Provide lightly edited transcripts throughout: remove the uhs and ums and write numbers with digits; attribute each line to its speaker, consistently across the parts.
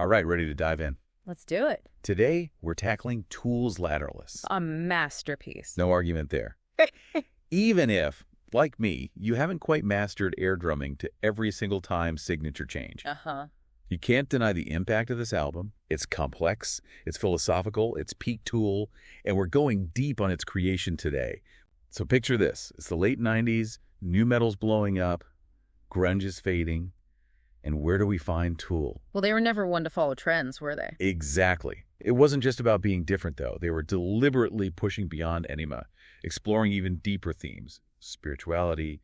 Speaker 1: All right, ready to dive in.
Speaker 2: Let's do it.
Speaker 1: Today, we're tackling Tool's Lateralus.
Speaker 2: A masterpiece.
Speaker 1: No argument there. Even if, like me, you haven't quite mastered air drumming to every single time signature change.
Speaker 2: Uh-huh.
Speaker 1: You can't deny the impact of this album. It's complex, it's philosophical, it's peak Tool, and we're going deep on its creation today. So picture this. It's the late 90s, nu metal's blowing up, grunge is fading, and where do we find Tool?
Speaker 2: Well, they were never one to follow trends, were they?
Speaker 1: Exactly. It wasn't just about being different, though. They were deliberately pushing beyond enigma, exploring even deeper themes, spirituality,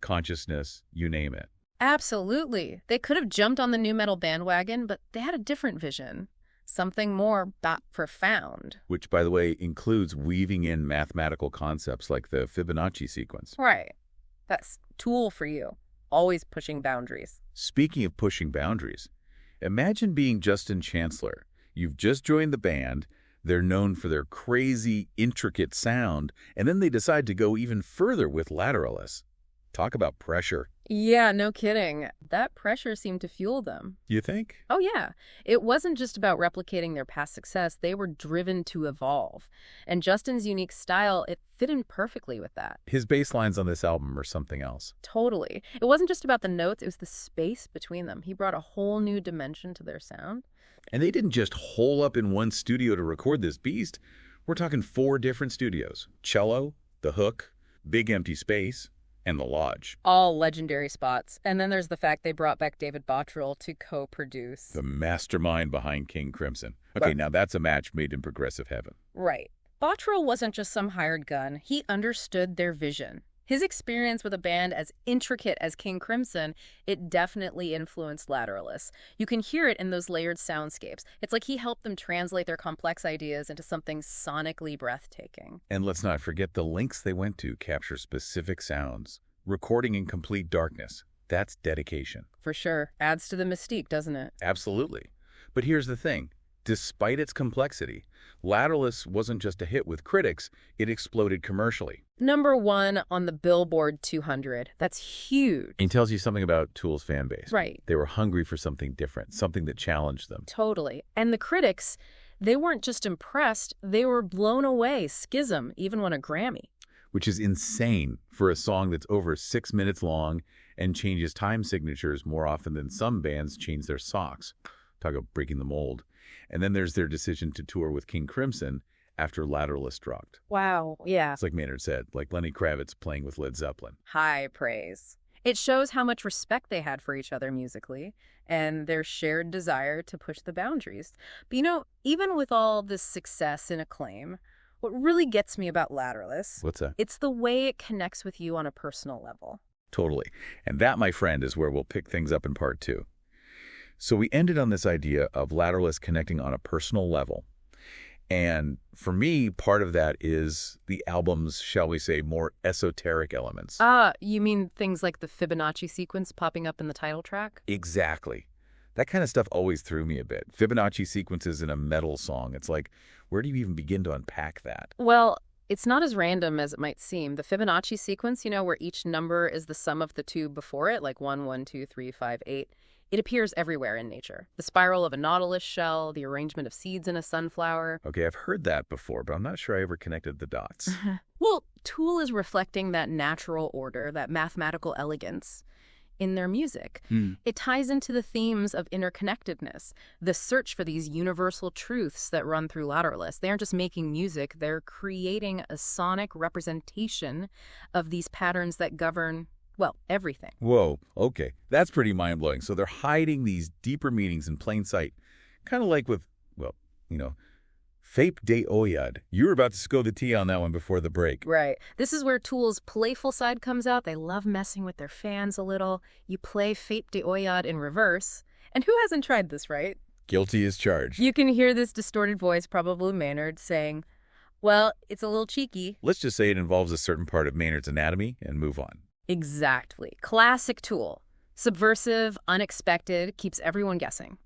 Speaker 1: consciousness, you name it.
Speaker 2: Absolutely. They could have jumped on the nu metal bandwagon, but they had a different vision. Something more profound.
Speaker 1: Which, by the way, includes weaving in mathematical concepts like the Fibonacci sequence.
Speaker 2: Right. That's Tool for you. Always pushing boundaries.
Speaker 1: Speaking of pushing boundaries, imagine being Justin Chancellor. You've just joined the band, they're known for their crazy, intricate sound, and then they decide to go even further with Lateralus. Talk about pressure.
Speaker 2: Yeah, no kidding. That pressure seemed to fuel them.
Speaker 1: You think?
Speaker 2: Oh, yeah. It wasn't just about replicating their past success. They were driven to evolve. And Justin's unique style, it fit in perfectly with that.
Speaker 1: His bass lines on this album are something else.
Speaker 2: Totally. It wasn't just about the notes, it was the space between them. He brought a whole new dimension to their sound.
Speaker 1: And they didn't just hole up in one studio to record this beast. We're talking 4 different studios. Cello, The Hook, Big Empty Space, and The Lodge.
Speaker 2: All legendary spots. And then there's the fact they brought back David Bottrill to co-produce.
Speaker 1: The mastermind behind King Crimson. Okay, now that's a match made in progressive heaven.
Speaker 2: Right. Bottrill wasn't just some hired gun. He understood their vision. His experience with a band as intricate as King Crimson, it definitely influenced Lateralus. You can hear it in those layered soundscapes. It's like he helped them translate their complex ideas into something sonically breathtaking.
Speaker 1: And let's not forget the lengths they went to capture specific sounds. Recording in complete darkness. That's dedication.
Speaker 2: For sure. Adds to the mystique, doesn't it?
Speaker 1: Absolutely. But here's the thing. Despite its complexity, Lateralus wasn't just a hit with critics, it exploded commercially.
Speaker 2: #1 on the Billboard 200. That's huge.
Speaker 1: It tells you something about Tool's fan base.
Speaker 2: Right.
Speaker 1: They were hungry for something different, something that challenged them.
Speaker 2: Totally. And the critics, they weren't just impressed, they were blown away. Schism even won a Grammy.
Speaker 1: Which is insane for a song that's over 6 minutes long and changes time signatures more often than some bands change their socks. Talk about breaking the mold. And then there's their decision to tour with King Crimson after Lateralus dropped.
Speaker 2: Wow, yeah.
Speaker 1: It's like Maynard said, like Lenny Kravitz playing with Led Zeppelin.
Speaker 2: High praise. It shows how much respect they had for each other musically and their shared desire to push the boundaries. But even with all this success and acclaim, what really gets me about Lateralus,
Speaker 1: What's that?
Speaker 2: it's the way it connects with you on a personal level.
Speaker 1: Totally. And that, my friend, is where we'll pick things up in part 2. So we ended on this idea of Lateralus connecting on a personal level. And for me, part of that is the album's, shall we say, more esoteric elements.
Speaker 2: You mean things like the Fibonacci sequence popping up in the title track?
Speaker 1: Exactly. That kind of stuff always threw me a bit. Fibonacci sequences in a metal song. It's like, where do you even begin to unpack that?
Speaker 2: Well, it's not as random as it might seem. The Fibonacci sequence, where each number is the sum of the 2 before it, like 1, 1, 2, 3, 5, 8, it appears everywhere in nature. The spiral of a nautilus shell, the arrangement of seeds in a sunflower.
Speaker 1: Okay, I've heard that before, but I'm not sure I ever connected the dots.
Speaker 2: Well, Tool is reflecting that natural order, that mathematical elegance in their music. It ties into the themes of interconnectedness, the search for these universal truths that run through Lateralus. They aren't just making music, they're creating a sonic representation of these patterns that govern, well, everything.
Speaker 1: Whoa, okay. That's pretty mind-blowing. So they're hiding these deeper meanings in plain sight. Kind of like with, Fape de Oyad. You were about to spill the tea on that one before the break.
Speaker 2: Right. This is where Tool's playful side comes out. They love messing with their fans a little. You play Fape de Oyad in reverse. And who hasn't tried this, right?
Speaker 1: Guilty as charged.
Speaker 2: You can hear this distorted voice, probably Maynard, saying, well, it's a little cheeky.
Speaker 1: Let's just say it involves a certain part of Maynard's anatomy and move on.
Speaker 2: Exactly. Classic Tool. Subversive, unexpected, keeps everyone guessing.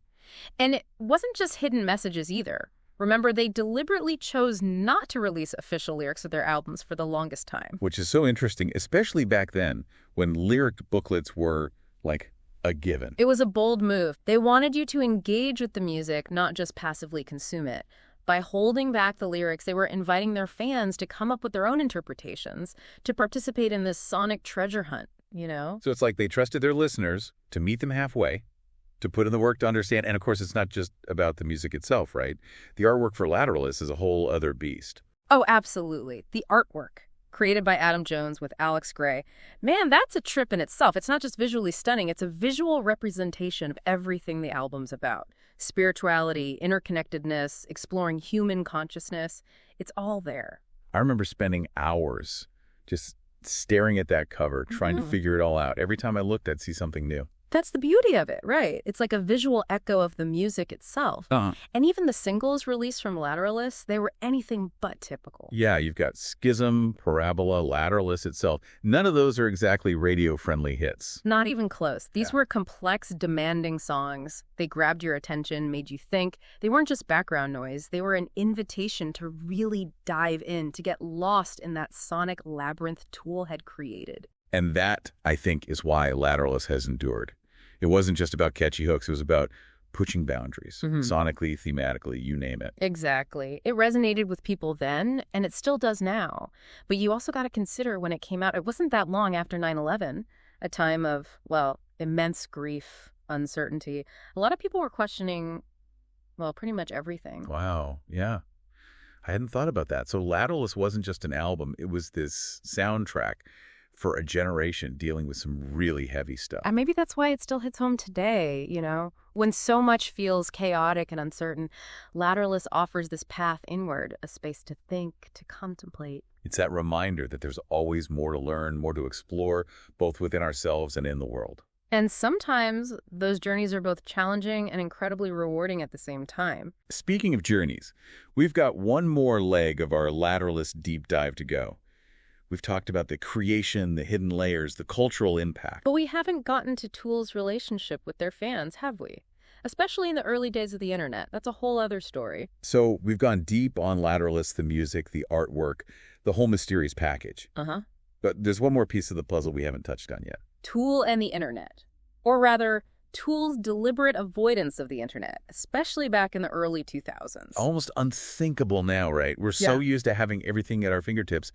Speaker 2: And it wasn't just hidden messages either. Remember, they deliberately chose not to release official lyrics of their albums for the longest time.
Speaker 1: Which is so interesting, especially back then when lyric booklets were, like, a given.
Speaker 2: It was a bold move. They wanted you to engage with the music, not just passively consume it. By holding back the lyrics, they were inviting their fans to come up with their own interpretations, to participate in this sonic treasure hunt, you know?
Speaker 1: So it's like they trusted their listeners to meet them halfway, to put in the work to understand. And of course, it's not just about the music itself, right? The artwork for Lateralus is a whole other beast.
Speaker 2: Oh, absolutely. The artwork, created by Adam Jones with Alex Gray. Man, that's a trip in itself. It's not just visually stunning, it's a visual representation of everything the album's about. Spirituality, interconnectedness, exploring human consciousness. It's all there.
Speaker 1: I remember spending hours just staring at that cover, trying to figure it all out. Every time I looked, I'd see something new.
Speaker 2: That's the beauty of it, right? It's like a visual echo of the music itself. And even the singles released from Lateralus, they were anything but typical.
Speaker 1: Yeah, you've got Schism, Parabola, Lateralus itself. None of those are exactly radio-friendly hits.
Speaker 2: Not even close. These were complex, demanding songs. They grabbed your attention, made you think. They weren't just background noise. They were an invitation to really dive in, to get lost in that sonic labyrinth Tool had created.
Speaker 1: And that, I think, is why Lateralus has endured. It wasn't just about catchy hooks. It was about pushing boundaries, sonically, thematically, you name it.
Speaker 2: Exactly. It resonated with people then, and it still does now. But you also got to consider when it came out, it wasn't that long after 9/11, a time of, well, immense grief, uncertainty. A lot of people were questioning, well, pretty much everything.
Speaker 1: Wow, yeah. I hadn't thought about that. So Lateralus wasn't just an album. It was this soundtrack for a generation dealing with some really heavy stuff.
Speaker 2: And maybe that's why it still hits home today, you know? When so much feels chaotic and uncertain, Lateralus offers this path inward, a space to think, to contemplate.
Speaker 1: It's that reminder that there's always more to learn, more to explore, both within ourselves and in the world.
Speaker 2: And sometimes those journeys are both challenging and incredibly rewarding at the same time.
Speaker 1: Speaking of journeys, we've got one more leg of our Lateralus deep dive to go. We've talked about the creation, the hidden layers, the cultural impact.
Speaker 2: But we haven't gotten to Tool's relationship with their fans, have we? Especially in the early days of the internet. That's a whole other story.
Speaker 1: So we've gone deep on Lateralus, the music, the artwork, the whole mysterious package. But there's one more piece of the puzzle we haven't touched on yet.
Speaker 2: Tool and the internet. Or rather, Tool's deliberate avoidance of the internet, especially back in the early 2000s.
Speaker 1: Almost unthinkable now, right? We're so used to having everything at our fingertips.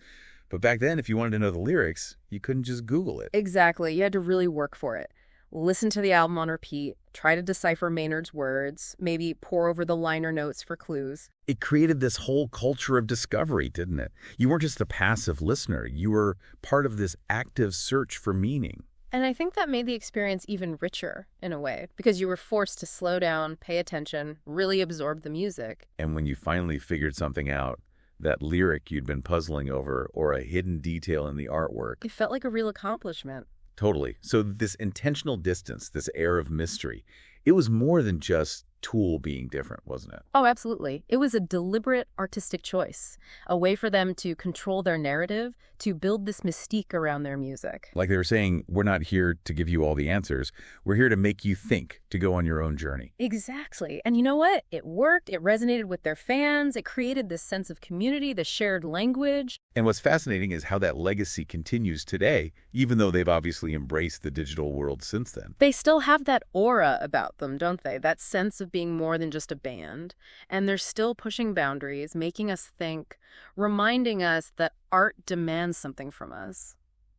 Speaker 1: But back then, if you wanted to know the lyrics, you couldn't just Google it.
Speaker 2: Exactly. You had to really work for it. Listen to the album on repeat, try to decipher Maynard's words, maybe pore over the liner notes for clues.
Speaker 1: It created this whole culture of discovery, didn't it? You weren't just a passive listener. You were part of this active search for meaning.
Speaker 2: And I think that made the experience even richer, in a way, because you were forced to slow down, pay attention, really absorb the music.
Speaker 1: And when you finally figured something out, that lyric you'd been puzzling over or a hidden detail in the artwork.
Speaker 2: It felt like a real accomplishment.
Speaker 1: Totally. So this intentional distance, this air of mystery, it was more than just Tool being different, wasn't it?
Speaker 2: Oh, absolutely. It was a deliberate artistic choice, a way for them to control their narrative, to build this mystique around their music.
Speaker 1: Like they were saying, we're not here to give you all the answers. We're here to make you think, to go on your own journey.
Speaker 2: Exactly. And you know what? It worked. It resonated with their fans. It created this sense of community, the shared language.
Speaker 1: And what's fascinating is how that legacy continues today, even though they've obviously embraced the digital world since then.
Speaker 2: They still have that aura about them, don't they? That sense of being more than just a band. And they're still pushing boundaries, making us think, reminding us that art demands something from us.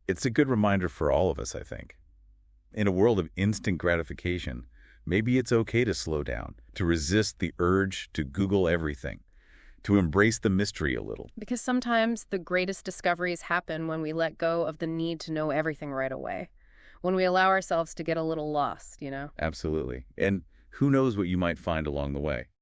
Speaker 1: It's a good reminder for all of us, I think. In a world of instant gratification, maybe it's okay to slow down, to resist the urge to Google everything, to embrace the mystery a little.
Speaker 2: Because sometimes the greatest discoveries happen when we let go of the need to know everything right away. When we allow ourselves to get a little lost, you know?
Speaker 1: Absolutely. And who knows what you might find along the way.